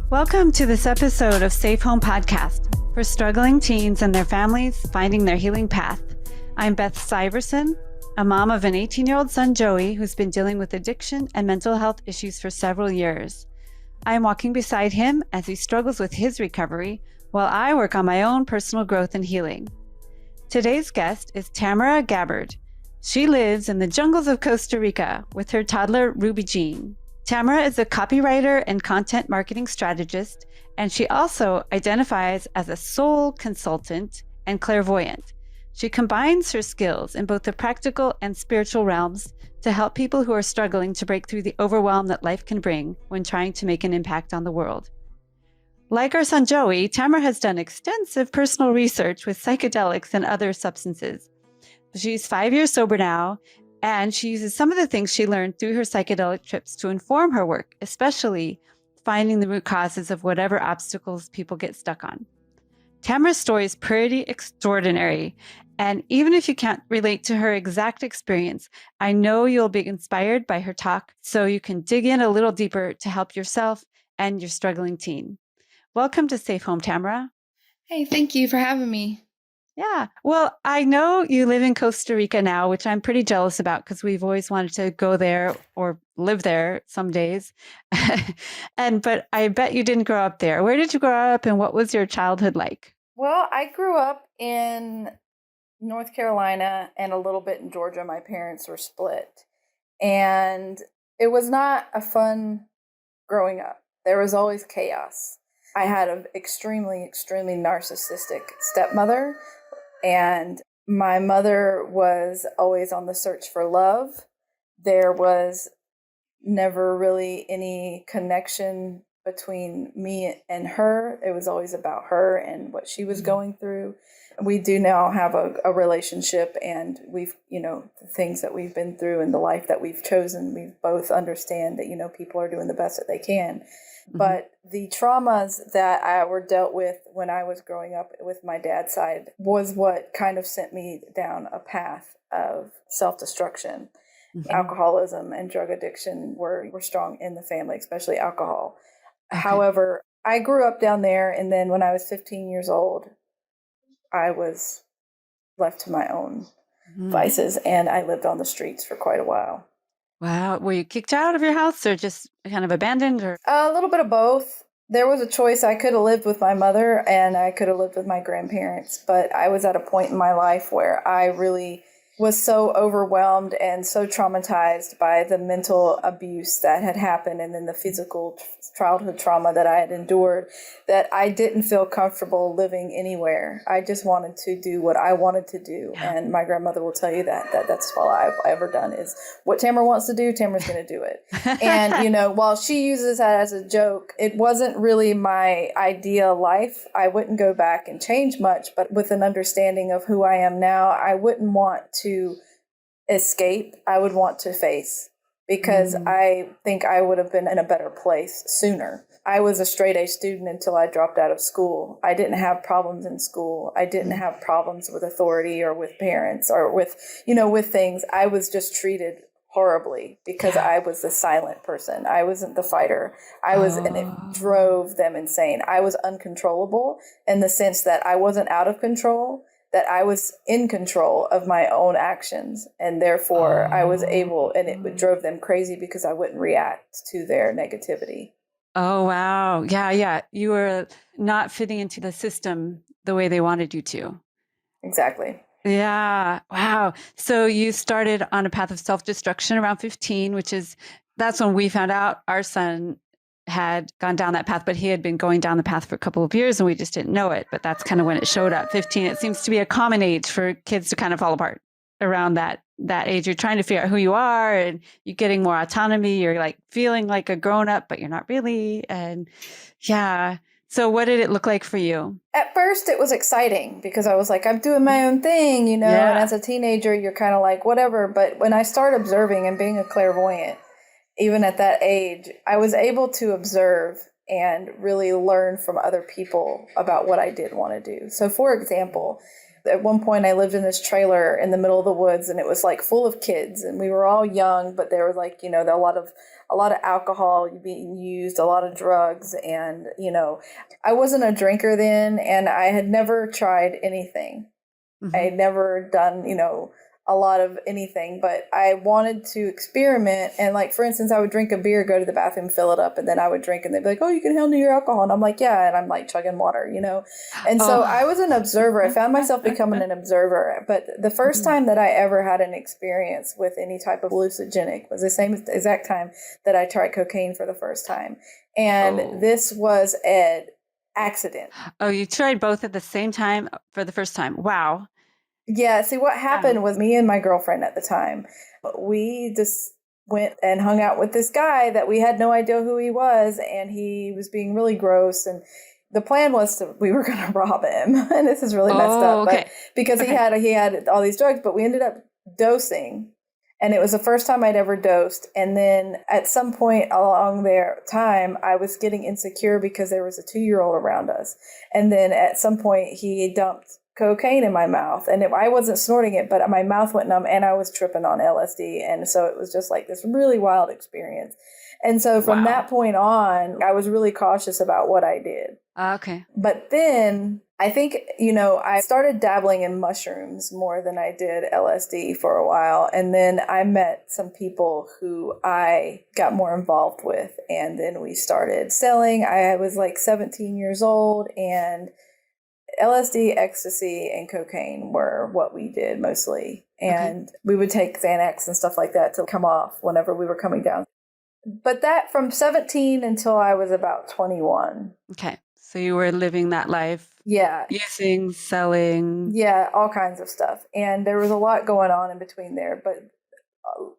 Welcome to this episode of Safe Home Podcast for struggling teens and their families finding their healing path. I'm Beth Syverson, a mom of an 18-year-old son, Joey, who's been dealing with addiction and mental health issues for several years. I am walking beside him as he struggles with his recovery while I work on my own personal growth and healing. Today's guest is Tamara Gabbard. She lives in the jungles of Costa Rica with her toddler, Rubi-Jean. Tamara is a copywriter and content marketing strategist, and she also identifies as a soul consultant and clairvoyant. She combines her skills in both the practical and spiritual realms to help people who are struggling to break through the overwhelm that life can bring when trying to make an impact on the world. Like our son Joey, Tamara has done extensive personal research with psychedelics and other substances. She's 5 years sober now, and she uses some of the things she learned through her psychedelic trips to inform her work, especially finding the root causes of whatever obstacles people get stuck on. Tamara's story is pretty extraordinary, and even if you can't relate to her exact experience, I know you'll be inspired by her talk so you can dig in a little deeper to help yourself and your struggling teen. Welcome to Safe Home, Tamara. Hey, thank you for having me. Yeah. Well, I know you live in Costa Rica now, which I'm pretty jealous about because we've always wanted to go there or live there some days. But I bet you didn't grow up there. Where did you grow up and what was your childhood like? Well, I grew up in North Carolina and a little bit in Georgia. My parents were split. And it was not a fun growing up. There was always chaos. I had an extremely, extremely narcissistic stepmother. And my mother was always on the search for love. There was never really any connection between me and her. It was always about her and what she was going through. We do now have a relationship, and we've, the things that we've been through and the life that we've chosen, we both understand that, people are doing the best that they can. Mm-hmm. But the traumas that I were dealt with when I was growing up with my dad's side was what kind of sent me down a path of self-destruction. Mm-hmm. Alcoholism and drug addiction were strong in the family, especially alcohol. Okay. However, I grew up down there, and then when I was 15 years old, I was left to my own vices, and I lived on the streets for quite a while. Wow. Were you kicked out of your house or just kind of abandoned? Or a little bit of both. There was a choice. I could have lived with my mother and I could have lived with my grandparents, but I was at a point in my life where I really was so overwhelmed and so traumatized by the mental abuse that had happened and then the physical childhood trauma that I had endured that I didn't feel comfortable living anywhere. I just wanted to do what I wanted to do. Yeah. And my grandmother will tell you that's all I've ever done is what Tamara wants to do, Tamara's going to do it. And, while she uses that as a joke, it wasn't really my ideal life. I wouldn't go back and change much, but with an understanding of who I am now, I wouldn't want to escape. I would want to face. Because I think I would have been in a better place sooner. I was a straight A student until I dropped out of school. I didn't have problems in school. I didn't have problems with authority or with parents or with things. I was just treated horribly because I was the silent person. I wasn't the fighter. And it drove them insane. I was uncontrollable in the sense that I wasn't out of control, that I was in control of my own actions, and therefore I was able, and it drove them crazy because I wouldn't react to their negativity. Oh, wow. Yeah. You were not fitting into the system the way they wanted you to. Exactly. Yeah. Wow. So you started on a path of self-destruction around 15, that's when we found out our son had gone down that path, but he had been going down the path for a couple of years and we just didn't know it. But that's kind of when it showed up. 15, it seems to be a common age for kids to kind of fall apart around that age. You're trying to figure out who you are and you're getting more autonomy. You're like feeling like a grown up, but you're not really. And yeah. So what did it look like for you? At first it was exciting because I was like, I'm doing my own thing, and as a teenager, you're kind of like, whatever. But when I started observing and being a clairvoyant, even at that age, I was able to observe and really learn from other people about what I did want to do. So, for example, At one point I lived in this trailer in the middle of the woods, and it was like full of kids, and we were all young, but there was like, you know, there were a lot of alcohol being used, a lot of drugs. And, you know, I wasn't a drinker then, and I had never tried anything. I had never done, you know, a lot of anything, but I wanted to experiment. And like, for instance, I would drink a beer, go to the bathroom, fill it up, and then I would drink, and they'd be like, oh, you can handle your alcohol. And I'm like, yeah. And I'm like chugging water, you know? And so I was an observer. I found myself becoming an observer. But the first time that I ever had an experience with any type of hallucinogenic was the same exact time that I tried cocaine for the first time. And this was an accident. Oh, you tried both at the same time for the first time. Wow. Yeah, see, what happened was me and my girlfriend at the time, we just went and hung out with this guy that we had no idea who he was, and he was being really gross. And the plan was we were going to rob him, and this is really messed up, but because he had all these drugs, but we ended up dosing, and it was the first time I'd ever dosed. And then at some point along their time, I was getting insecure because there was a 2-year-old around us, and then at some point he dumped cocaine in my mouth, and I wasn't snorting it, but my mouth went numb, and I was tripping on LSD. And so it was just like this really wild experience. And so from that point on, I was really cautious about what I did. Okay. But then I think, you know, I started dabbling in mushrooms more than I did LSD for a while. And then I met some people who I got more involved with, and then we started selling. I was like 17 years old, and LSD, ecstasy, and cocaine were what we did mostly. And we would take Xanax and stuff like that to come off whenever we were coming down. But that from 17 until I was about 21. Okay. So you were living that life. Yeah. Using, selling. Yeah, all kinds of stuff. And there was a lot going on in between there. But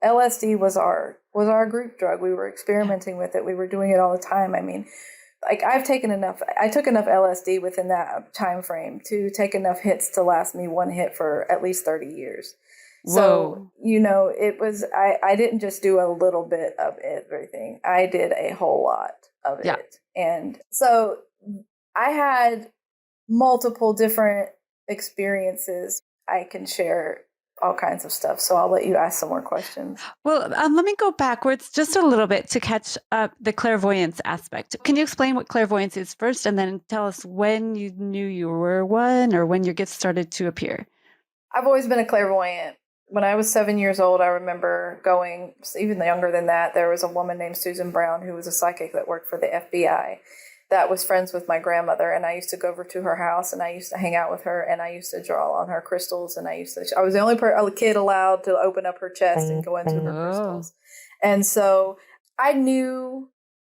LSD was our group drug. We were experimenting with it. We were doing it all the time. I mean, like I took enough LSD within that time frame to take enough hits to last me one hit for at least 30 years. Whoa. So, you know, it was, I didn't just do a little bit of everything. I did a whole lot of it. And so I had multiple different experiences. I can share all kinds of stuff. So I'll let you ask some more questions. Well, let me go backwards just a little bit to catch up the clairvoyance aspect. Can you explain what clairvoyance is first, and then tell us when you knew you were one, or when your gifts started to appear? I've always been a clairvoyant. When I was 7 years old, I remember going, even younger than that, there was a woman named Susan Brown who was a psychic that worked for the FBI that was friends with my grandmother. And I used to go over to her house, and I used to hang out with her, and I used to draw on her crystals. And I was the only kid allowed to open up her chest and go into her crystals. And so I knew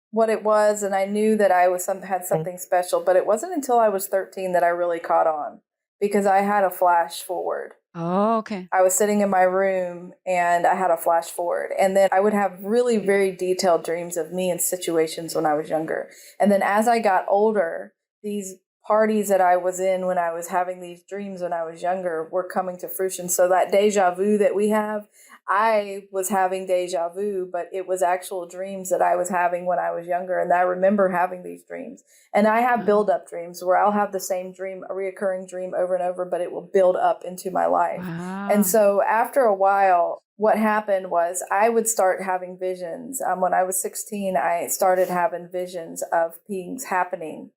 what it was, and I knew that I had something special, but it wasn't until I was 13 that I really caught on, because I had a flash forward. Oh, okay. I was sitting in my room, and I had a flash forward. And then I would have really very detailed dreams of me in situations when I was younger. And then as I got older, these parties that I was in when I was having these dreams when I was younger were coming to fruition. So that deja vu that we have, I was having deja vu, but it was actual dreams that I was having when I was younger. And I remember having these dreams. And I have build-up dreams where I'll have the same dream, a reoccurring dream over and over, but it will build up into my life. Wow. And so after a while, what happened was I would start having visions. When I was 16, I started having visions of things happening,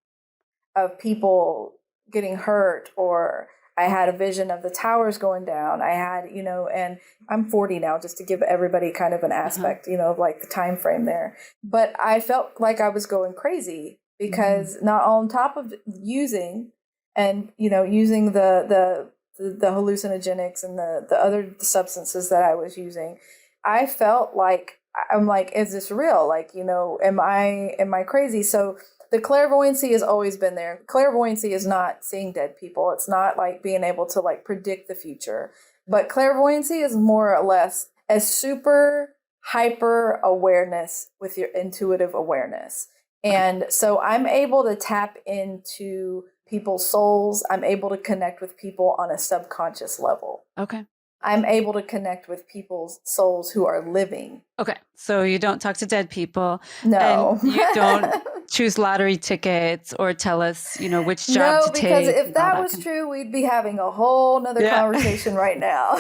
of people getting hurt, or I had a vision of the towers going down. I had, you know, and I'm 40 now, just to give everybody kind of an aspect, you know, of like the time frame there. But I felt like I was going crazy because not on top of using and, you know, using the hallucinogenics and the other substances that I was using, I felt like, I'm like, is this real? Like, you know, am I crazy? So the clairvoyancy has always been there. Clairvoyancy is not seeing dead people. It's not like being able to like predict the future. But clairvoyancy is more or less a super hyper awareness with your intuitive awareness. And so I'm able to tap into people's souls. I'm able to connect with people on a subconscious level. Okay. I'm able to connect with people's souls who are living. Okay. So you don't talk to dead people. No. And you don't choose lottery tickets or tell us, which job No, to because take. if and all that that was kind true, we'd be having a whole nother Yeah. conversation right now.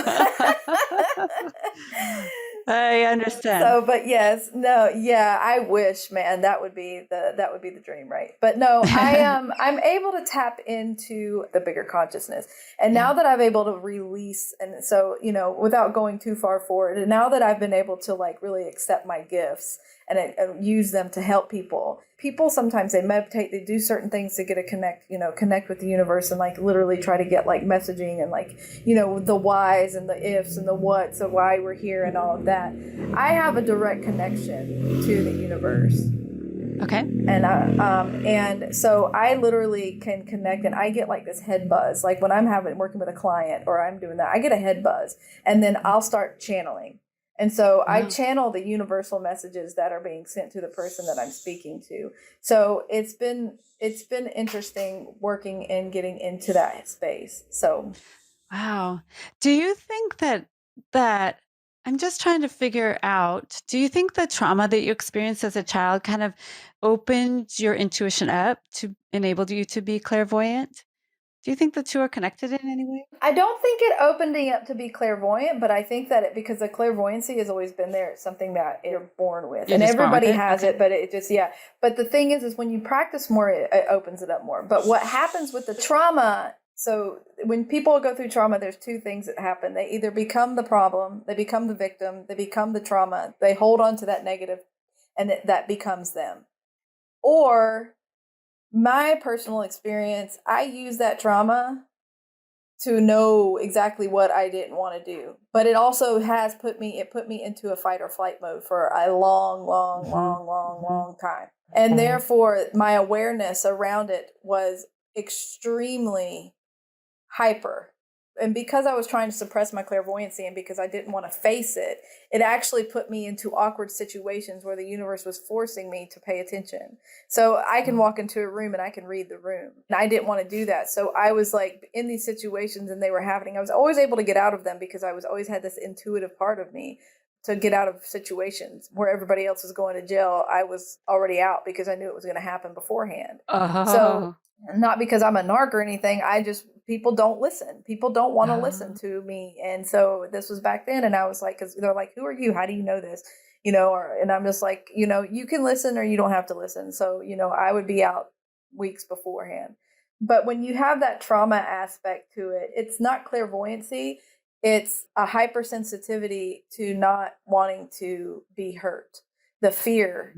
I understand. So, but yes, no, yeah, I wish, man, that would be the dream, right? But no, I'm able to tap into the bigger consciousness. And now that I've able to release, and so, without going too far forward, and now that I've been able to like really accept my gifts and use them to help people. People sometimes they meditate, they do certain things to get a connect with the universe and like literally try to get like messaging and like, the whys and the ifs and the whats of why we're here and all of that. I have a direct connection to the universe. Okay. And so I literally can connect and I get like this head buzz. Like when I'm working with a client or I'm doing that, I get a head buzz and then I'll start channeling. And so I channel the universal messages that are being sent to the person that I'm speaking to. So it's been interesting working and getting into that space. So, Wow. Do you think that I'm just trying to figure out, do you think the trauma that you experienced as a child kind of opened your intuition up to enable you to be clairvoyant? Do you think the two are connected in any way? I don't think it opened me up to be clairvoyant, but I think that because the clairvoyancy has always been there. It's something that you're born with. You're And just born with everybody it? has Okay. it, but it just, But the thing is when you practice more, it opens it up more. But what happens with the trauma, so when people go through trauma, there's two things that happen. They either become the problem, they become the victim, they become the trauma, they hold on to that negative, and that becomes them. Or my personal experience, I use that trauma to know exactly what I didn't want to do. But it also put me into a fight or flight mode for a long time. And therefore my awareness around it was extremely hyper. And because I was trying to suppress my clairvoyancy and because I didn't want to face it, it actually put me into awkward situations where the universe was forcing me to pay attention. So I can walk into a room and I can read the room. And I didn't want to do that. So I was like in these situations and they were happening. I was always able to get out of them because I always had this intuitive part of me to get out of situations where everybody else was going to jail. I was already out because I knew it was going to happen beforehand. So not because I'm a narc or anything. People don't listen. People don't want to listen to me. And so this was back then. And I was like, because they're like, who are you? How do you know this? And I'm just like, you can listen or you don't have to listen. So, I would be out weeks beforehand. But when you have that trauma aspect to it, it's not clairvoyancy. It's a hypersensitivity to not wanting to be hurt. The fear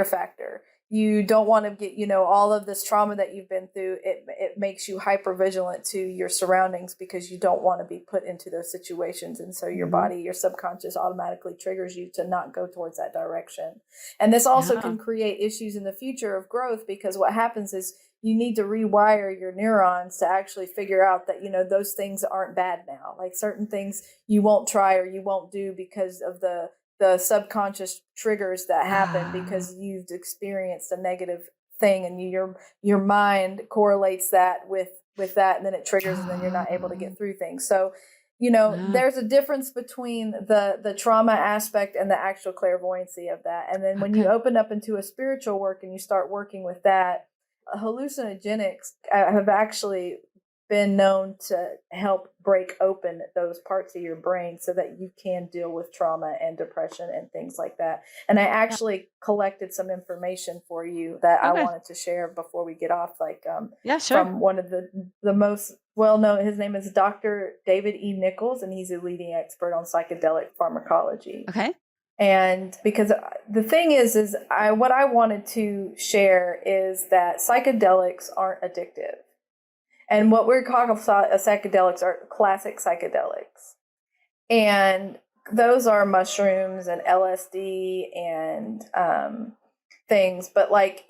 factor. You don't want to get, all of this trauma that you've been through. It makes you hyper vigilant to your surroundings because you don't want to be put into those situations. And so your body, your subconscious automatically triggers you to not go towards that direction. And this also can create issues in the future of growth because what happens is you need to rewire your neurons to actually figure out that, those things aren't bad now. Like certain things you won't try or you won't do because of the subconscious triggers that happen because you've experienced a negative thing and your mind correlates that with that and then it triggers and then you're not able to get through things. So, there's a difference between the trauma aspect and the actual clairvoyancy of that. And then when you open up into a spiritual work and you start working with that, hallucinogenics have actually been known to help break open those parts of your brain so that you can deal with trauma and depression and things like that. And I actually collected some information for you that I wanted to share before we get off, from one of the most well-known, his name is Dr. David E. Nichols, and he's a leading expert on psychedelic pharmacology. Okay. And because the thing is what I wanted to share is that psychedelics aren't addictive. And what we're calling psychedelics are classic psychedelics. And those are mushrooms and LSD and things. But like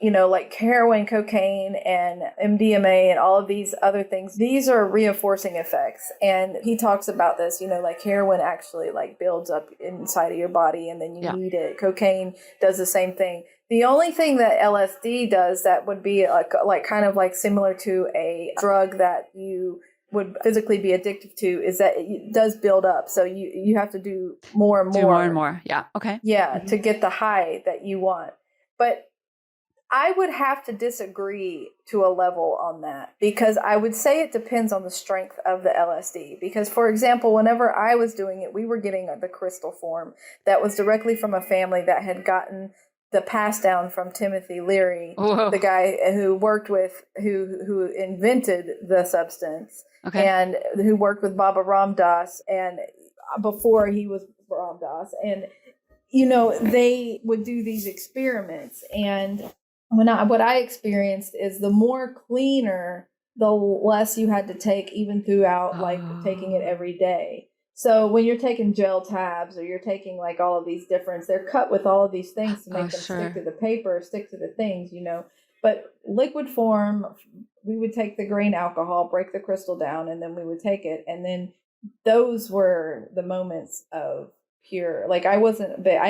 heroin, cocaine, and MDMA and all of these other things, these are reinforcing effects. And he talks about this, like heroin actually builds up inside of your body and then you need it. Cocaine does the same thing. The only thing that LSD does that would be kind of similar to a drug that you would physically be addicted to is that it does build up. So you have to do more and more. Do more and more. Yeah. Okay. Yeah. To get the high that you want. But I would have to disagree to a level on that, because I would say it depends on the strength of the LSD. Because, for example, whenever I was doing it, we were getting the crystal form that was directly from a family that had gotten the pass down from Timothy Leary, Whoa. the guy who worked with, who invented the substance, Okay. and who worked with Baba Ram Dass, and before he was Ram Dass. And, you know, they would do these experiments, and what I experienced is the more cleaner, the less you had to take, even throughout like taking it every day. So when you're taking gel tabs, or you're taking like all of these different, they're cut with all of these things to make them stick to the paper, stick to the things, you know. But liquid form, we would take the grain alcohol, break the crystal down, and then we would take it. And then those were the moments of pure, like I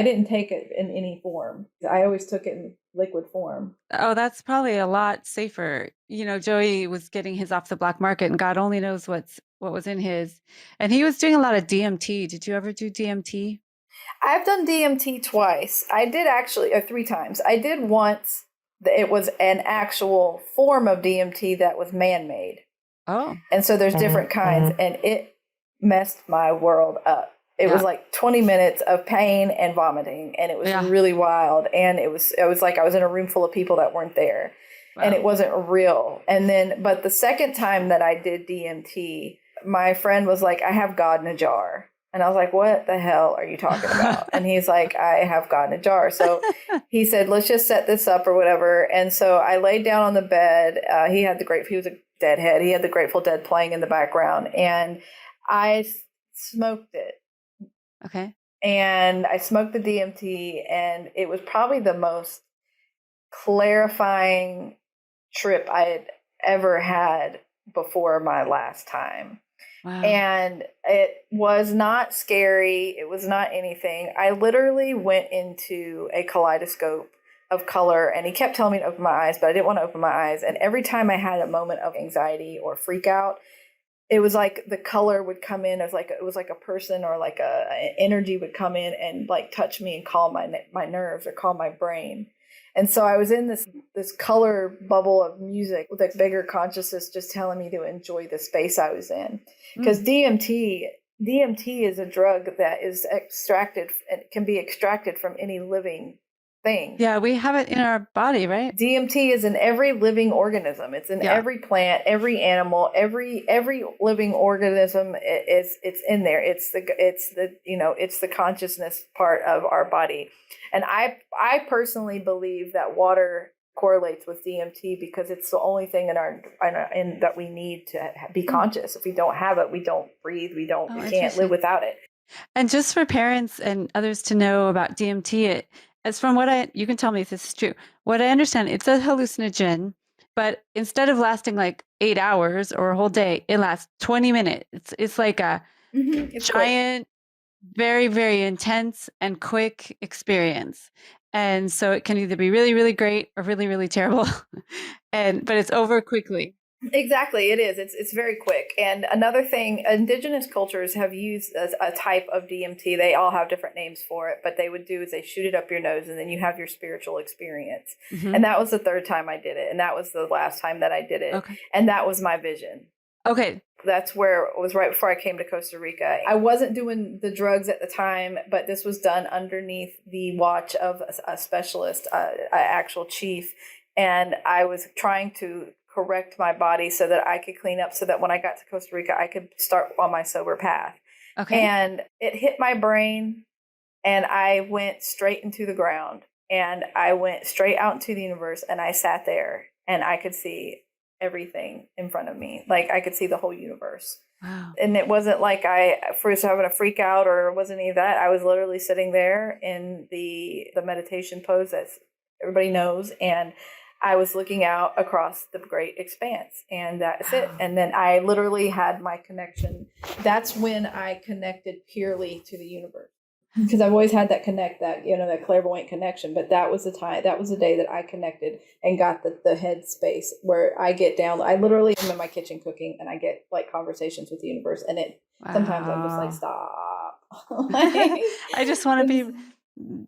didn't take it in any form. I always took it in liquid form. Oh, that's probably a lot safer. You know, Joey was getting his off the black market, and God only knows what was in his. And he was doing a lot of DMT. Did you ever do DMT? I've done DMT twice. I did actually, or 3 times. I did once. It was an actual form of DMT that was man-made. Oh. And so there's different kinds, and it messed my world up. It was like 20 minutes of pain and vomiting, and it was really wild. And it was like I was in a room full of people that weren't there, and it wasn't real. And then, but the second time that I did DMT, my friend was like, I have God in a jar. And I was like, what the hell are you talking about? And he's like, I have God in a jar. So he said, let's just set this up or whatever. And so I laid down on the bed. He was a deadhead. He had the Grateful Dead playing in the background, and I smoked it. Okay. And I smoked the DMT, and it was probably the most clarifying trip I had ever had before my last time. Wow. And it was not scary. It was not anything. I literally went into a kaleidoscope of color, and he kept telling me to open my eyes, but I didn't want to open my eyes. And every time I had a moment of anxiety or freak out, it was like the color would come in as like, it was like a person, or like an energy would come in and like touch me and calm my nerves or calm my brain. And so I was in this color bubble of music with a bigger consciousness just telling me to enjoy the space I was in. Because DMT is a drug that is extracted, and can be extracted from any living thing. Yeah, we have it in our body, right? DMT is in every living organism. It's in every plant, every animal, every living organism. It's in there. It's the consciousness part of our body. And I personally believe that water correlates with DMT, because it's the only thing in that we need to be conscious. If we don't have it, we don't breathe. We can't live without it. And just for parents and others to know about DMT, as from you can tell me if this is true. What I understand, it's a hallucinogen, but instead of lasting like 8 hours or a whole day, it lasts 20 minutes. It's like a giant, very, very intense and quick experience. And so it can either be really, really great or really, really terrible. But it's over quickly. Exactly, it is. It's very quick. And another thing, indigenous cultures have used a type of DMT. They all have different names for it, but they would do is they shoot it up your nose, and then you have your spiritual experience. Mm-hmm. And that was the 3rd time I did it, and that was the last time that I did it. Okay. And that was my vision. Okay. That's where it was, right before I came to Costa Rica. I wasn't doing the drugs at the time, but this was done underneath the watch of a specialist, an actual chief. And I was trying to correct my body so that I could clean up, so that when I got to Costa Rica, I could start on my sober path. Okay. And it hit my brain, and I went straight into the ground, and I went straight out into the universe, and I sat there, and I could see everything in front of me. Like I could see the whole universe. Wow. And it wasn't like I was having a freak out, or it wasn't any of that. I was literally sitting there in the meditation pose that everybody knows, and I was looking out across the great expanse, and that's it. And then I literally had my connection. That's when I connected purely to the universe, because I've always had that that clairvoyant connection. But that was the time, that was the day that I connected and got the head space where I get down. I literally am in my kitchen cooking, and I get like conversations with the universe, and sometimes I'm just like, stop. I just want to be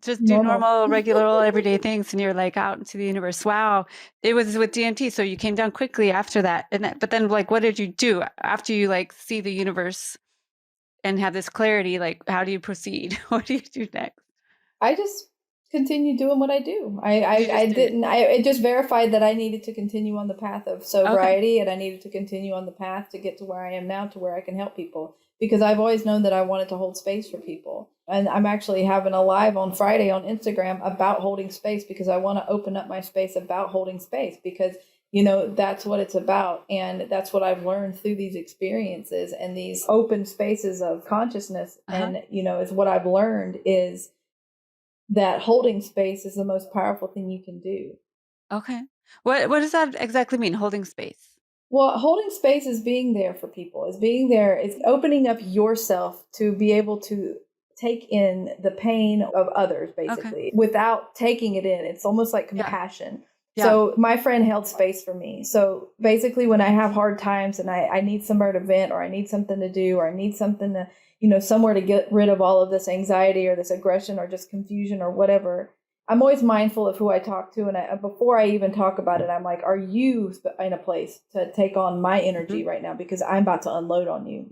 just do normal, regular, everyday things, and you're like out into the universe. Wow. It was with DMT. So you came down quickly after that. But then like, what did you do after you like see the universe and have this clarity? Like, how do you proceed? What do you do next? I just continue doing what I do. It just verified that I needed to continue on the path of sobriety, and I needed to continue on the path to get to where I am now, to where I can help people, because I've always known that I wanted to hold space for people. And I'm actually having a live on Friday on Instagram about holding space, because I want to open up my space about holding space, because that's what it's about. And that's what I've learned through these experiences and these open spaces of consciousness. And, is what I've learned is that holding space is the most powerful thing you can do. Okay. What does that exactly mean, holding space? Well, holding space is being there for people, is being there, is opening up yourself to be able to take in the pain of others, basically, without taking it in. It's almost like compassion. Yeah. So my friend held space for me. So basically, when I have hard times and I need somewhere to vent, or I need something to do, or I need something to, somewhere to get rid of all of this anxiety or this aggression or just confusion or whatever, I'm always mindful of who I talk to. And before I even talk about it, I'm like, are you in a place to take on my energy right now? Because I'm about to unload on you,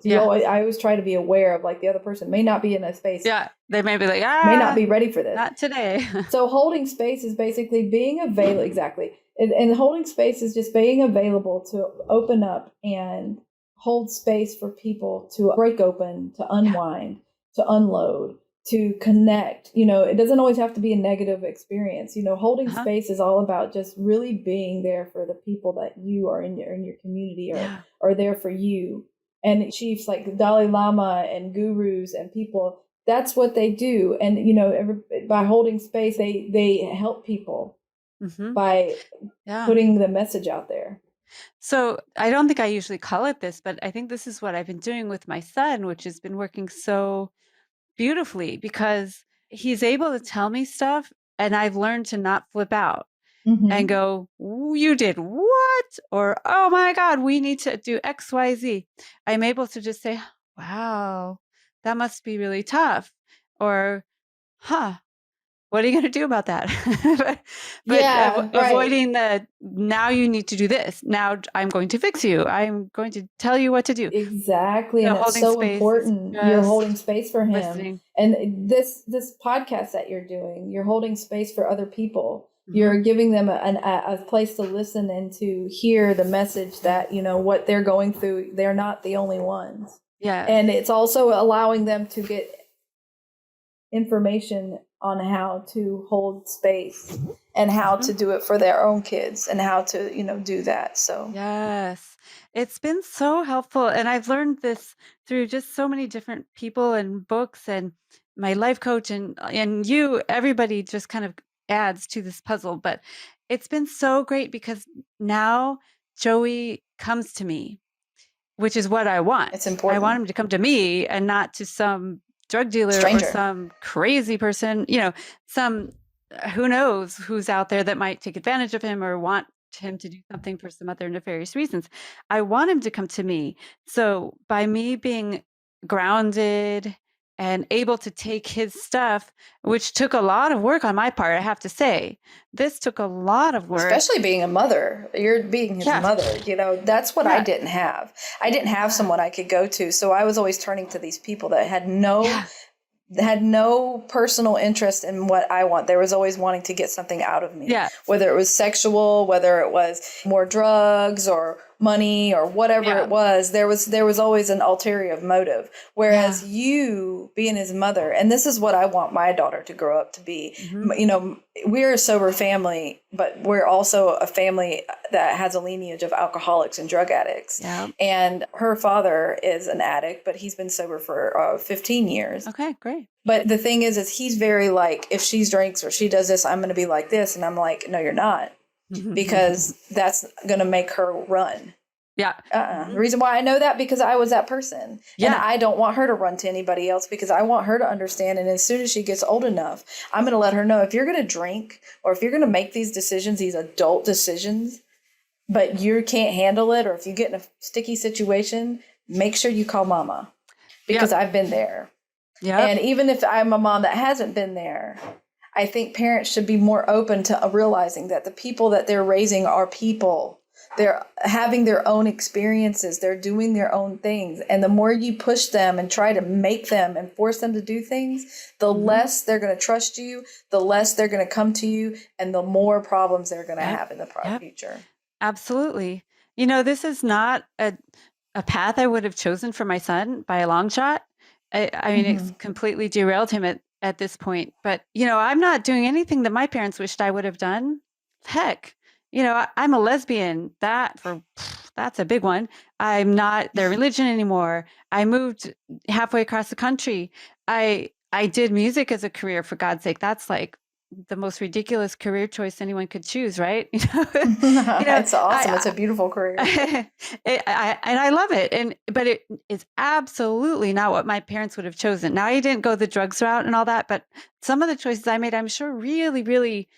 I always try to be aware of, like, the other person may not be in a space. Yeah. They may be like, may not be ready for this. Not today. So holding space is basically being available. Exactly. And holding space is just being available to open up and hold space for people to break open, to unwind, to unload, to connect. It doesn't always have to be a negative experience. Holding space is all about just really being there for the people that you are in your community, or there for you. And chiefs like the Dalai Lama and gurus and people, that's what they do. And, by holding space, they help people by putting the message out there. So I don't think I usually call it this, but I think this is what I've been doing with my son, which has been working so beautifully, because he's able to tell me stuff and I've learned to not flip out and go, you did what? Or, oh my God, we need to do X, Y, Z. I'm able to just say, wow, that must be really tough. Or, what are you going to do about that? Avoiding the, now you need to do this. Now I'm going to fix you. I'm going to tell you what to do. Exactly. And that's so important. You're holding space for him. Listening. And this podcast that you're doing, you're holding space for other people. You're giving them a place to listen and to hear the message that, what they're going through, they're not the only ones. Yeah. And it's also allowing them to get information on how to hold space and how to do it for their own kids and how to, do that. So, yes, it's been so helpful. And I've learned this through just so many different people and books and my life coach and you, everybody just kind of adds to this puzzle. But it's been so great because now Joey comes to me, which is what I want. It's important. I want him to come to me and not to some drug dealer stranger, or some crazy person, some, who knows who's out there that might take advantage of him or want him to do something for some other nefarious reasons. I want him to come to me. So by me being grounded and able to take his stuff, which took a lot of work on my part, I have to say, this took a lot of work. Especially being a mother. You're being his mother. That's what I didn't have. I didn't have someone I could go to. So I was always turning to these people that had no personal interest in what I want. They was always wanting to get something out of me. Yeah. Whether it was sexual, whether it was more drugs or money or whatever it was, there was always an ulterior motive. Whereas you being his mother, and this is what I want my daughter to grow up to be. We're a sober family, but we're also a family that has a lineage of alcoholics and drug addicts. Yeah. And her father is an addict, but he's been sober for 15 years. Okay, great. But the thing is he's very like, if she drinks or she does this, I'm going to be like this. And I'm like, no, you're not. Because that's going to make her run. Yeah. The reason why I know that, because I was that person. Yeah. And I don't want her to run to anybody else, because I want her to understand. And as soon as she gets old enough, I'm going to let her know, if you're going to drink or if you're going to make these decisions, these adult decisions, but you can't handle it, or if you get in a sticky situation, make sure you call mama, because I've been there. Yeah. And even if I'm a mom that hasn't been there, I think parents should be more open to realizing that the people that they're raising are people. They're having their own experiences. They're doing their own things. And the more you push them and try to make them and force them to do things, the less they're going to trust you, the less they're going to come to you, and the more problems they're going to have in the future. Absolutely. This is not a path I would have chosen for my son by a long shot. I mean, it's completely derailed him at this point. But, I'm not doing anything that my parents wished I would have done. Heck, I'm a lesbian. That's a big one. I'm not their religion anymore. I moved halfway across the country. I did music as a career, for God's sake. That's like the most ridiculous career choice anyone could choose, right? It's awesome. It's a beautiful career. And I love it. But it is absolutely not what my parents would have chosen. Now, I didn't go the drugs route and all that, but some of the choices I made, I'm sure really, really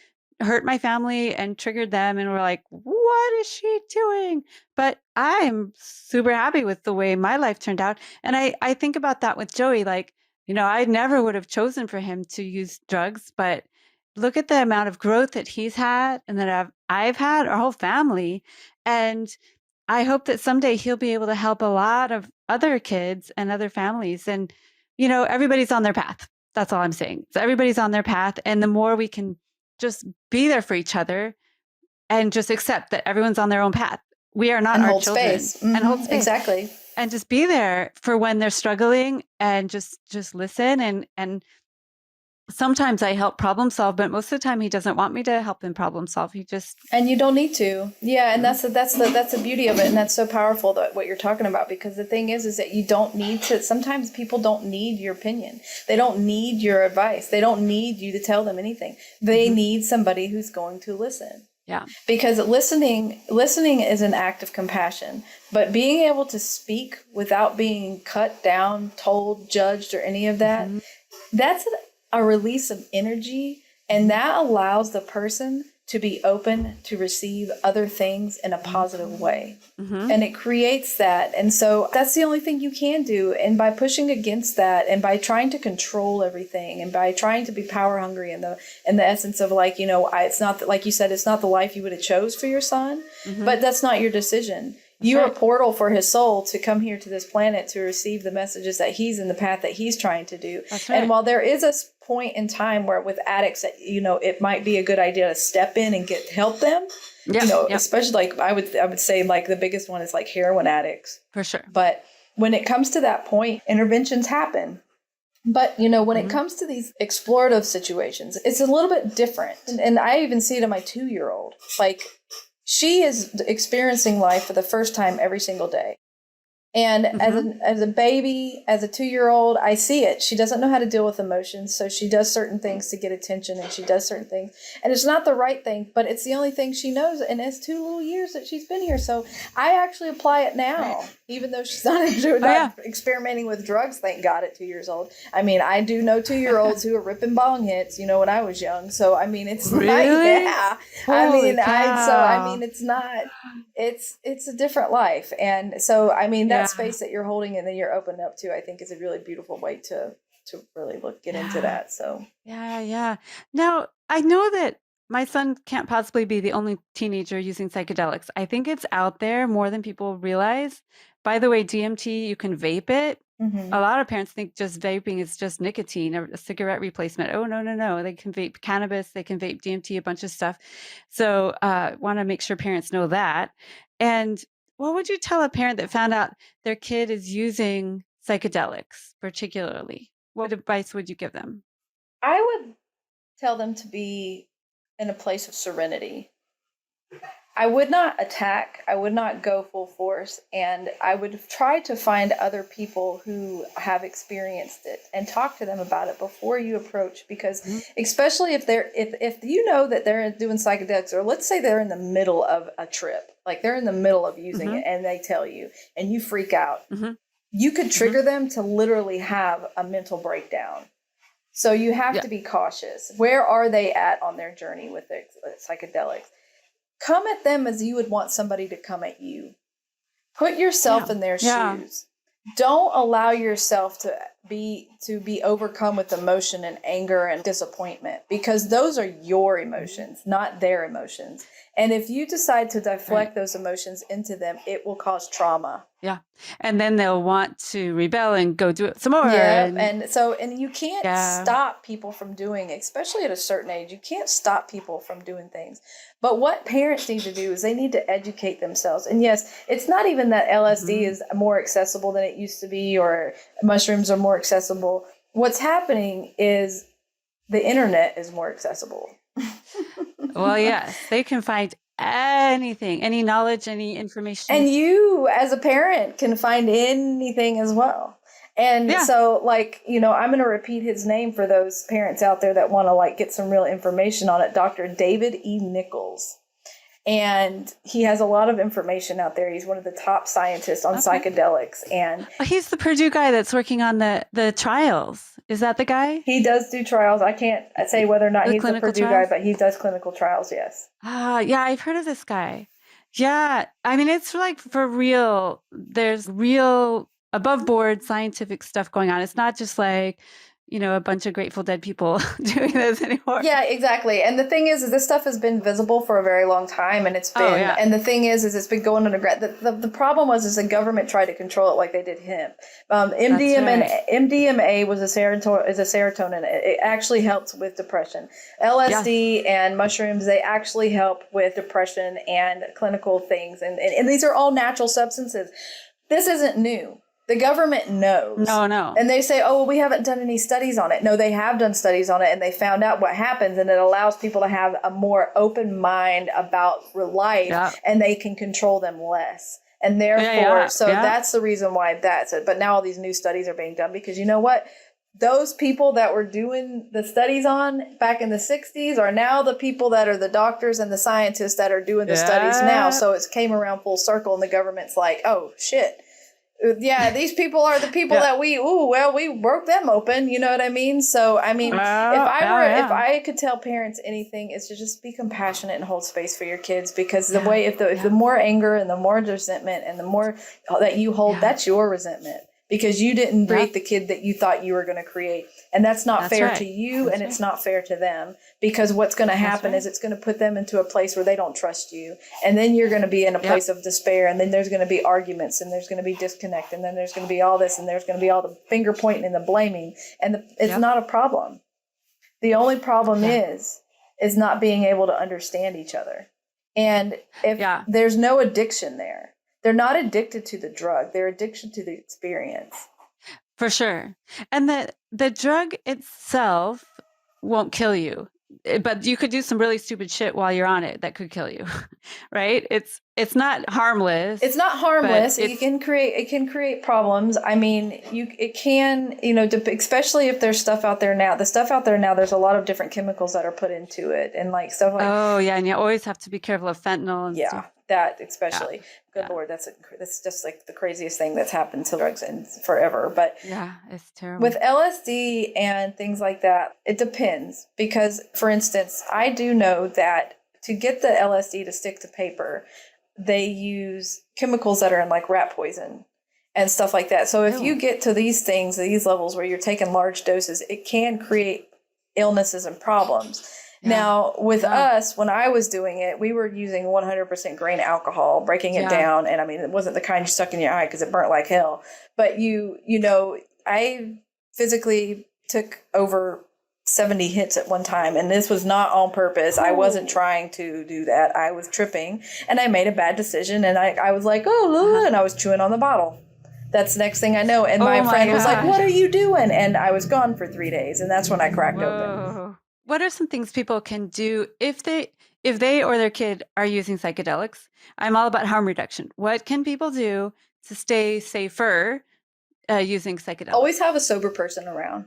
hurt my family and triggered them and were like, what is she doing? But I'm super happy with the way my life turned out. And I think about that with Joey, like, I never would have chosen for him to use drugs, but look at the amount of growth that he's had and that I've had, our whole family. And I hope that someday he'll be able to help a lot of other kids and other families. And, everybody's on their path. That's all I'm saying. So everybody's on their path. And the more we can just be there for each other and just accept that everyone's on their own path. We are not and our hold children. Space. And hold space. Exactly. And just be there for when they're struggling and just listen. And sometimes I help problem solve, but most of the time he doesn't want me to help him problem solve. And you don't need to. Yeah. And that's the beauty of it. And that's so powerful, that what you're talking about, because the thing is that you don't need to, sometimes people don't need your opinion. They don't need your advice. They don't need you to tell them anything. They need somebody who's going to listen. Yeah. Because listening is an act of compassion, but being able to speak without being cut down, told, judged, or any of that, that's a release of energy, and that allows the person to be open to receive other things in a positive way. And it creates that. And so that's the only thing you can do. And by pushing against that, and by trying to control everything, and by trying to be power hungry in the essence of, like, it's not that, like you said, it's not the life you would have chose for your son, but that's not your decision. You're a portal for his soul to come here to this planet to receive the messages that he's in the path that he's trying to do. That's right. And while there is a point in time where with addicts that, it might be a good idea to step in and help them, especially like I would say, like, the biggest one is like heroin addicts. For sure. But when it comes to that point, interventions happen. But, when it comes to these explorative situations, it's a little bit different. And I even see it in my 2-year-old. Like, she is experiencing life for the first time every single day. And as a baby, as a 2-year-old, I see it. She doesn't know how to deal with emotions, so she does certain things to get attention, and she does certain things. And it's not the right thing, but it's the only thing she knows. And it's 2 little years that she's been here. So I actually apply it now, even though she's not experimenting with drugs, thank God, at 2 years old. I mean, I do know 2-year-olds who are ripping bong hits, when I was young. So, I mean, it's really? Yeah. Holy cow. It's not, it's a different life. And so, I mean, that space that you're holding and that you're open up to, I think, is a really beautiful way to really get into that. So yeah. Now, I know that my son can't possibly be the only teenager using psychedelics. I think it's out there more than people realize. By the way, DMT, you can vape it. A lot of parents think just vaping is just nicotine or a cigarette replacement. Oh, no. They can vape cannabis. They can vape DMT, a bunch of stuff. So want to make sure parents know that. And what would you tell a parent that found out their kid is using psychedelics particularly? What advice would you give them? I would tell them to be in a place of serenity. I would not attack. I would not go full force. And I would try to find other people who have experienced it and talk to them about it before you approach. Because especially if you know that they're doing psychedelics, or let's say they're in the middle of a trip, like they're in the middle of using it and they tell you and you freak out, you could trigger them to literally have a mental breakdown. So you have to be cautious. Where are they at on their journey with the psychedelics? Come at them as you would want somebody to come at you. Put yourself in their shoes. Don't allow yourself be overcome with emotion and anger and disappointment, because those are your emotions, not their emotions. And if you decide to deflect those emotions into them, it will cause trauma. Yeah. And then they'll want to rebel and go do it some more. Yeah. And you can't stop people from doing, especially at a certain age, you can't stop people from doing things. But what parents need to do is they need to educate themselves. And yes, it's not even that LSD is more accessible than it used to be, or mushrooms are more accessible. What's happening is the internet is more accessible. Well, yes, they can find anything, any knowledge, any information. And you, as a parent, can find anything as well. And so, like, I'm going to repeat his name for those parents out there that want to, like, get some real information on it. Dr. David E. Nichols. And he has a lot of information out there. He's one of the top scientists on psychedelics. And he's the Purdue guy that's working on the trials. Is that the guy? He does do trials. I can't say whether or not he's the Purdue trials? guy, but he does clinical trials, yes. Yeah, I've heard of this guy. Yeah, I mean, it's like for real. There's real above board scientific stuff going on. It's not just like, a bunch of Grateful Dead people doing this anymore. Yeah, exactly. And the thing is this stuff has been visible for a very long time, and it's been, and the thing is it's been going underground. The problem is the government tried to control it like they did hemp. MDMA was is a serotonin. It actually helps with depression. LSD and mushrooms, they actually help with depression and clinical things. And these are all natural substances. This isn't new. The government knows. No. And they say, oh, well, we haven't done any studies on it. No, they have done studies on it, and they found out what happens, and it allows people to have a more open mind about life, and they can control them less. And therefore, that's the reason why that's it. But now all these new studies are being done, because you know what? Those people that were doing the studies on back in the 60s are now the people that are the doctors and the scientists that are doing the studies now. So it came around full circle, and the government's like, oh, shit. Yeah, these people are the people that we broke them open. You know what I mean? So, I mean, if I could tell parents anything, it's to just be compassionate and hold space for your kids, because if the more anger and the more resentment and the more that you hold, that's your resentment, because you didn't create the kid that you thought you were going to create. And that's not fair to you, and it's not fair to them, because what's going to happen is it's going to put them into a place where they don't trust you. And then you're going to be in a place of despair, and then there's going to be arguments, and there's going to be disconnect, and then there's going to be all this, and there's going to be all the finger pointing and the blaming. And it's not a problem. The only problem is not being able to understand each other. And if there's no addiction there, they're not addicted to the drug. They're addicted to the experience. For sure. And the drug itself won't kill you, but you could do some really stupid shit while you're on it that could kill you, right? It's not harmless. It's not harmless. It can create problems. I mean, it can, especially if there's stuff out there now. The stuff out there now, there's a lot of different chemicals that are put into it, and like stuff like. Oh yeah, and you always have to be careful of fentanyl and stuff. That especially. Good Lord, that's just like the craziest thing that's happened to drugs in forever. But it's terrible. With LSD and things like that, it depends, because, for instance, I do know that to get the LSD to stick to paper, they use chemicals that are in like rat poison and stuff like that. So if you get to these levels where you're taking large doses, it can create illnesses and problems. Now, with us, when I was doing it, we were using 100% grain alcohol, breaking it down. And I mean, it wasn't the kind you stuck in your eye because it burnt like hell. But I physically took over 70 hits at one time. And this was not on purpose. I wasn't trying to do that. I was tripping, and I made a bad decision. And I was like, and I was chewing on the bottle. That's the next thing I know. And my friend was like, what are you doing? And I was gone for 3 days. And that's when I cracked open. What are some things people can do if they or their kid are using psychedelics? I'm all about harm reduction. What can people do to stay safer using psychedelics? Always have a sober person around.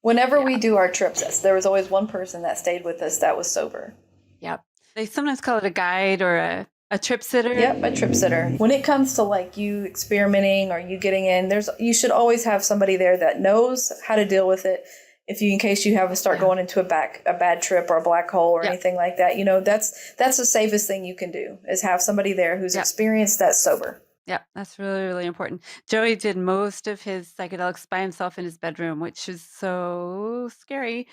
Whenever we do our trips, there was always one person that stayed with us that was sober. Yep. They sometimes call it a guide or a trip sitter. Yep, a trip sitter. When it comes to like you experimenting or you getting in, you should always have somebody there that knows how to deal with it. In case you start going into a bad trip or a black hole or anything like that, that's the safest thing you can do, is have somebody there who's experienced, that's sober. Yeah, that's really, really important. Joey did most of his psychedelics by himself in his bedroom, which is so scary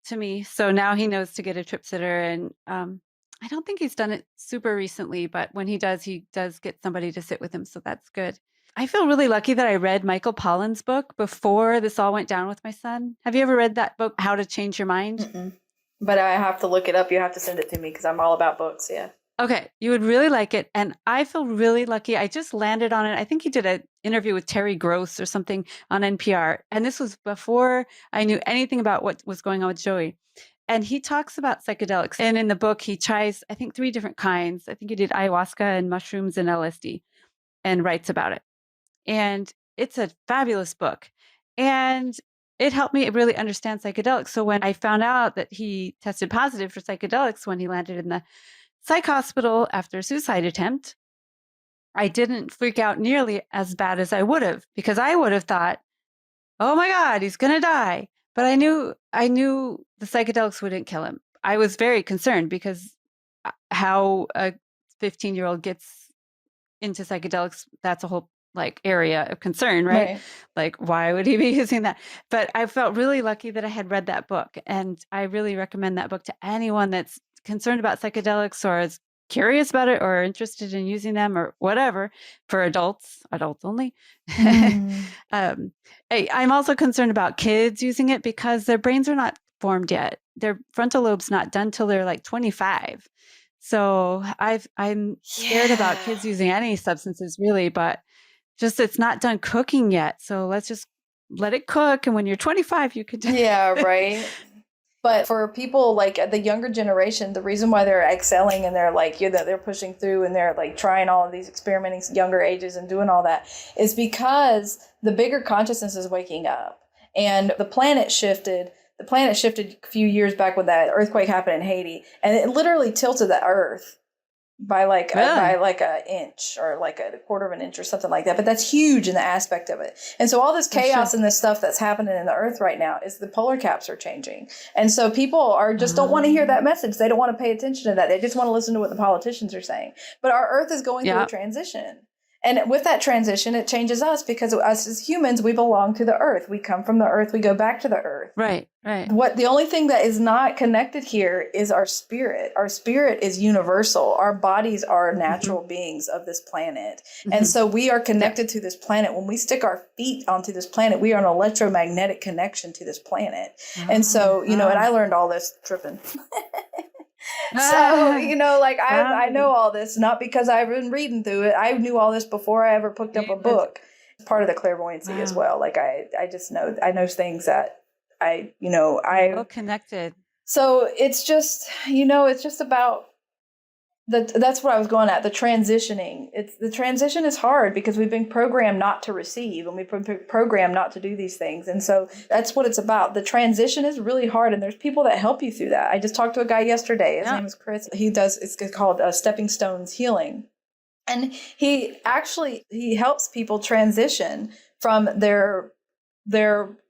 to me. So now he knows to get a trip sitter. And I don't think he's done it super recently, but when he does get somebody to sit with him. So that's good. I feel really lucky that I read Michael Pollan's book before this all went down with my son. Have you ever read that book, How to Change Your Mind? Mm-mm. But I have to look it up. You have to send it to me because I'm all about books. Yeah. Okay, you would really like it. And I feel really lucky. I just landed on it. I think he did an interview with Terry Gross or something on NPR. And this was before I knew anything about what was going on with Joey. And he talks about psychedelics. And in the book, he tries, I think, 3 different kinds. I think he did ayahuasca and mushrooms and LSD and writes about it. And it's a fabulous book. And it helped me really understand psychedelics. So when I found out that he tested positive for psychedelics when he landed in the psych hospital after a suicide attempt, I didn't freak out nearly as bad as I would have, because I would have thought, oh my God, he's going to die. But I knew the psychedelics wouldn't kill him. I was very concerned because how a 15-year-old gets into psychedelics, that's a whole area of concern, right? Like, why would he be using that? But I felt really lucky that I had read that book. And I really recommend that book to anyone that's concerned about psychedelics or is curious about it or interested in using them or whatever. For adults only. I'm also concerned about kids using it because their brains are not formed yet. Their frontal lobe's not done till they're like 25. So I'm scared about kids using any substances really, but just it's not done cooking yet. So let's just let it cook. And when you're 25, you can do Yeah, right. But for people like the younger generation, the reason why they're excelling and they're like, they're pushing through and they're like trying all of these experimenting younger ages and doing all that is because the bigger consciousness is waking up. And the planet shifted. The planet shifted a few years back when that earthquake happened in Haiti, and it literally tilted the earth by like an inch or like a quarter of an inch or something like that. But that's huge in the aspect of it. And so all this chaos and this stuff that's happening in the earth right now is the polar caps are changing. And so people are just don't want to hear that message. They don't want to pay attention to that. They just want to listen to what the politicians are saying. But our earth is going through a transition. And with that transition, it changes us because us as humans, we belong to the earth. We come from the earth. We go back to the earth. Right. The only thing that is not connected here is our spirit. Our spirit is universal. Our bodies are natural beings of this planet. And so we are connected to this planet. When we stick our feet onto this planet, we are an electromagnetic connection to this planet. And so, and I learned all this tripping. So, I know all this, not because I've been reading through it. I knew all this before I ever picked up a book. It's part of the clairvoyancy as well. Like I just know, I know things that I well connected. So it's just, it's just about that's what I was going at. The transitioning. The transition is hard because we've been programmed not to receive and we've been programmed not to do these things. And so that's what it's about. The transition is really hard. And there's people that help you through that. I just talked to a guy yesterday. His name is Chris. It's called Stepping Stones Healing. And he helps people transition from their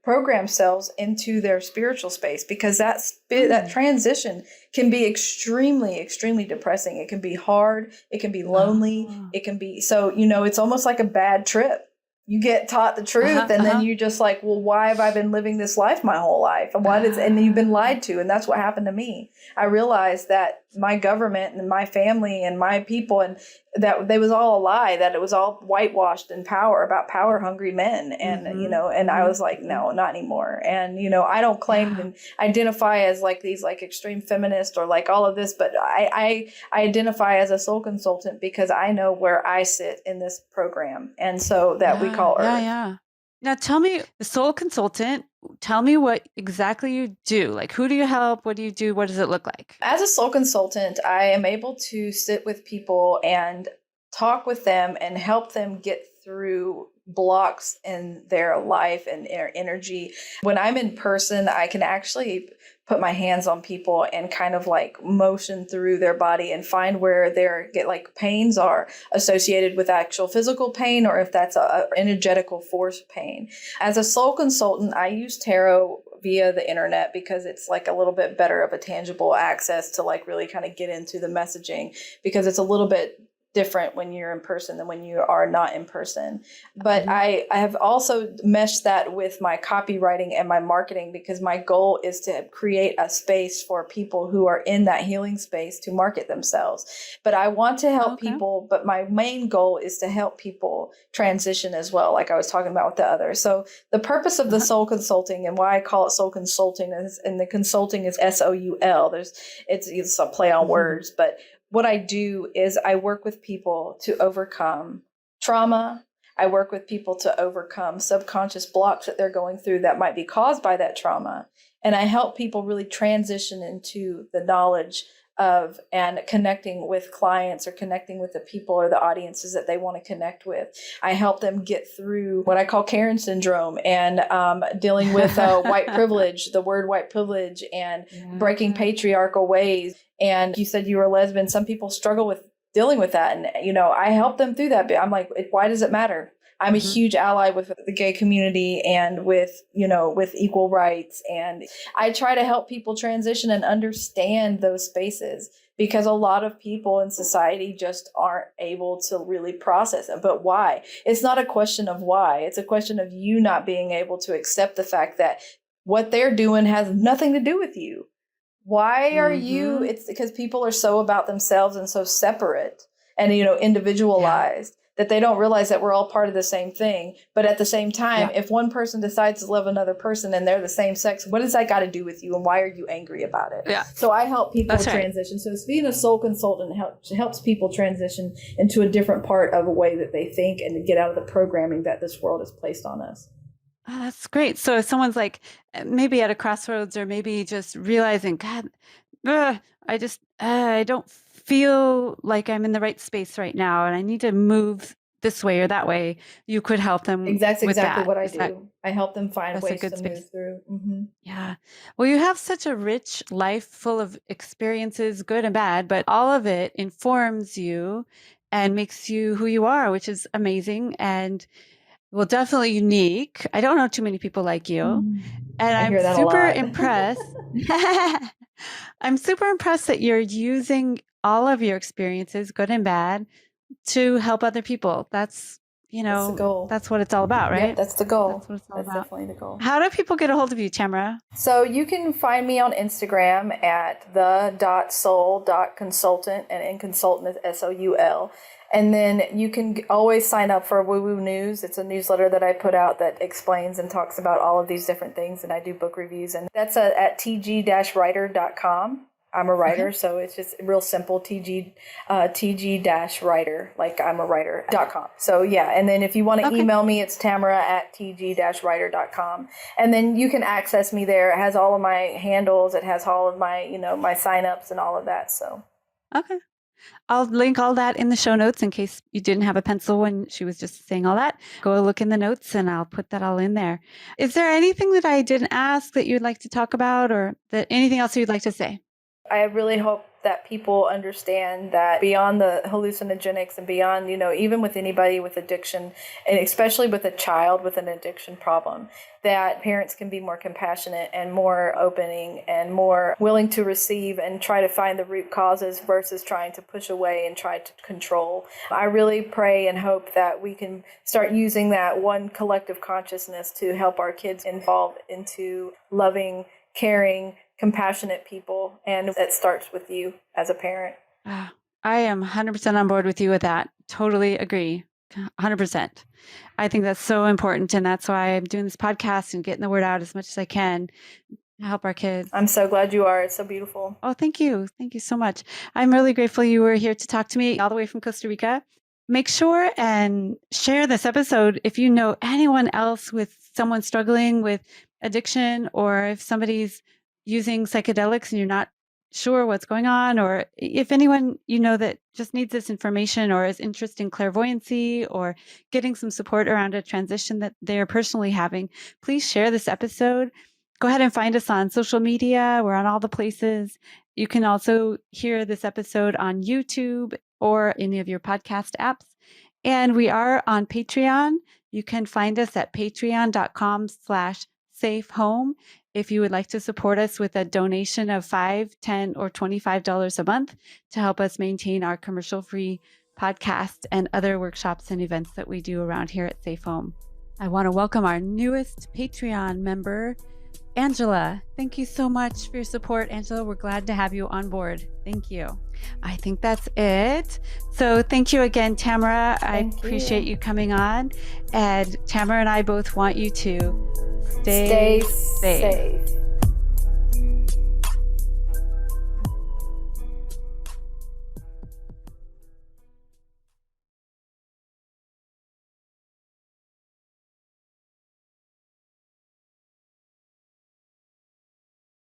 program selves into their spiritual space, because that transition can be extremely, extremely depressing. It can be hard. It can be lonely. It can be, so, it's almost like a bad trip. You get taught the truth and then you just like, well, why have I been living this life my whole life? And and you've been lied to. And that's what happened to me. I realized that my government and my family and my people, and that they was all a lie, that it was all whitewashed in power, about power hungry men. And, and I was like, no, not anymore. And, I don't claim to identify as like these like extreme feminist or like all of this, but I identify as a soul consultant because I know where I sit in this program. And so that we call Earth. Now tell me, the Soul Consultant, tell me what exactly you do. Like, who do you help? What do you do? What does it look like? As a Soul Consultant, I am able to sit with people and talk with them and help them get through blocks in their life and their energy. When I'm in person, I can actually put my hands on people and kind of like motion through their body and find where their pains are associated with actual physical pain, or if that's a energetical force pain. As a soul consultant, I use tarot via the internet because it's like a little bit better of a tangible access to like really kind of get into the messaging, because it's a little bit different when you're in person than when you are not in person. But I have also meshed that with my copywriting and my marketing, because my goal is to create a space for people who are in that healing space to market themselves. But I want to help people, but my main goal is to help people transition as well, like I was talking about with the other. So the purpose of the soul consulting and why I call it soul consulting is, and the consulting is SOUL. It's a play on words, but what I do is I work with people to overcome trauma. I work with people to overcome subconscious blocks that they're going through that might be caused by that trauma. And I help people really transition into the knowledge of and connecting with clients or connecting with the people or the audiences that they want to connect with. I help them get through what I call Karen syndrome and dealing with white privilege, the word white privilege, and breaking patriarchal ways. And you said you were a lesbian. Some people struggle with dealing with that. And, I help them through that. But I'm like, why does it matter? I'm a huge ally with the gay community and with equal rights. And I try to help people transition and understand those spaces, because a lot of people in society just aren't able to really process it. But why? It's not a question of why. It's a question of you not being able to accept the fact that what they're doing has nothing to do with you. Why are you? It's because people are so about themselves and so separate and, individualized. That they don't realize that we're all part of the same thing. But at the same time, if one person decides to love another person and they're the same sex, what does that got to do with you? And why are you angry about it? Yeah. So I help people transition. So being a soul consultant helps people transition into a different part of a way that they think and to get out of the programming that this world has placed on us. Oh, that's great. So if someone's like maybe at a crossroads or maybe just realizing, God, I don't feel like I'm in the right space right now and I need to move this way or that way, you could help them. Exactly what I do. I help them find ways to move through. Yeah. Well, you have such a rich life full of experiences, good and bad, but all of it informs you and makes you who you are, which is amazing and well, definitely unique. I don't know too many people like you. And I'm super impressed. I'm super impressed that you're using all of your experiences, good and bad, to help other people. That's the goal. That's what it's all about, right? Yep, that's the goal. That's what it's all about. That's definitely the goal. How do people get a hold of you, Tamara? So you can find me on Instagram at the.soul.consultant, and in consultant is SOUL. And then you can always sign up for Woo Woo News. It's a newsletter that I put out that explains and talks about all of these different things. And I do book reviews. And that's at tg-writer.com. I'm a writer, so it's just real simple, tg-writer, like I'm a writer.com. So yeah, and then if you want to email me, it's Tamara at tg-writer.com. And then you can access me there. It has all of my handles. It has all of my, my signups and all of that. So. Okay. I'll link all that in the show notes in case you didn't have a pencil when she was just saying all that. Go look in the notes and I'll put that all in there. Is there anything that I didn't ask that you'd like to talk about or that anything else you'd like to say? I really hope that people understand that beyond the hallucinogenics and beyond, even with anybody with addiction, and especially with a child with an addiction problem, that parents can be more compassionate and more opening and more willing to receive and try to find the root causes versus trying to push away and try to control. I really pray and hope that we can start using that one collective consciousness to help our kids evolve into loving, caring, compassionate people, and that starts with you as a parent. I am 100% on board with you with that. Totally agree. 100%. I think that's so important, and that's why I'm doing this podcast and getting the word out as much as I can to help our kids. I'm so glad you are. It's so beautiful. Oh, thank you. Thank you so much. I'm really grateful you were here to talk to me all the way from Costa Rica. Make sure and share this episode if you know anyone else with someone struggling with addiction, or if somebody's using psychedelics and you're not sure what's going on, or if anyone that just needs this information or is interested in clairvoyancy or getting some support around a transition that they're personally having, please share this episode. Go ahead and find us on social media. We're on all the places. You can also hear this episode on YouTube or any of your podcast apps. And we are on Patreon. You can find us at patreon.com/safehome. If you would like to support us with a donation of $5, $10, or $25 a month to help us maintain our commercial-free podcast and other workshops and events that we do around here at Safe Home. I want to welcome our newest Patreon member, Angela. Thank you so much for your support, Angela. We're glad to have you on board. Thank you. I think that's it. So thank you again, Tamara. I appreciate you coming on. And Tamara and I both want you to stay safe.